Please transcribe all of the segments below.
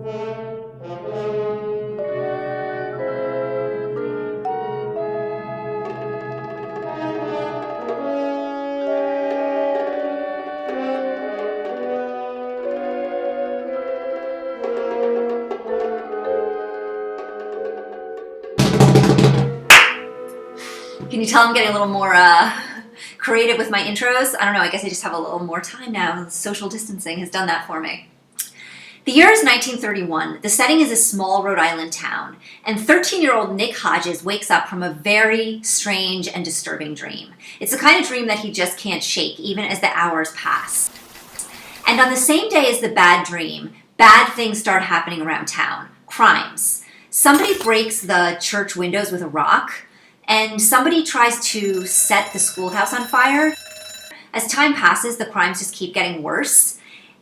Can you tell I'm getting a little more creative with my intros? I don't know, I guess I just have a little more time now. Social distancing has done that for me. The year is 1931. The setting is a small Rhode Island town, and 13-year-old Nick Hodges wakes up from a very strange and disturbing dream. It's the kind of dream that he just can't shake, even as the hours pass. And on the same day as the bad dream, bad things start happening around town. Crimes. Somebody breaks the church windows with a rock, and somebody tries to set the schoolhouse on fire. As time passes, the crimes just keep getting worse,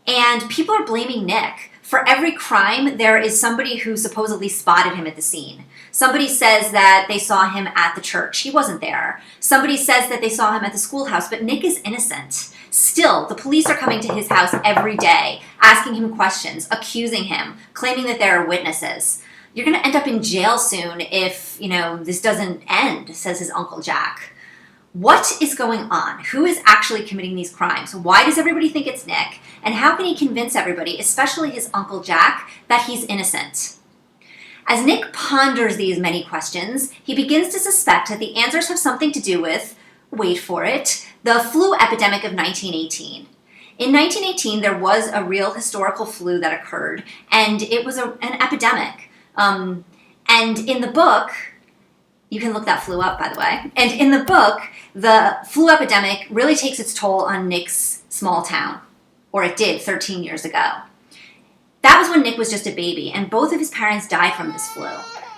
and people are blaming Nick. For every crime, there is somebody who supposedly spotted him at the scene. Somebody says that they saw him at the church. He wasn't there. Somebody says that they saw him at the schoolhouse, but Nick is innocent. Still, the police are coming to his house every day, asking him questions, accusing him, claiming that there are witnesses. You're going to end up in jail soon if, this doesn't end, says his Uncle Jack. What is going on? Who is actually committing these crimes? Why does everybody think it's Nick? And how can he convince everybody, especially his Uncle Jack, that he's innocent? As Nick ponders these many questions, he begins to suspect that the answers have something to do with, wait for it, the flu epidemic of 1918. In 1918, there was a real historical flu that occurred, and it was an epidemic. And in the book, you can look that flu up, by the way. And in the book, the flu epidemic really takes its toll on Nick's small town, or it did 13 years ago. That was when Nick was just a baby, and both of his parents died from this flu.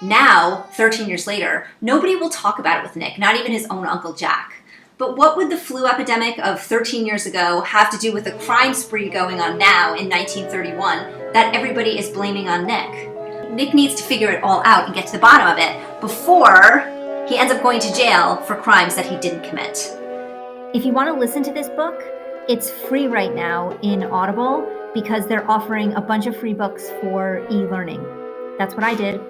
Now, 13 years later, nobody will talk about it with Nick, not even his own Uncle Jack. But what would the flu epidemic of 13 years ago have to do with the crime spree going on now in 1931 that everybody is blaming on Nick? Nick needs to figure it all out and get to the bottom of it before he ends up going to jail for crimes that he didn't commit. If you want to listen to this book, it's free right now in Audible because they're offering a bunch of free books for e-learning. That's what I did.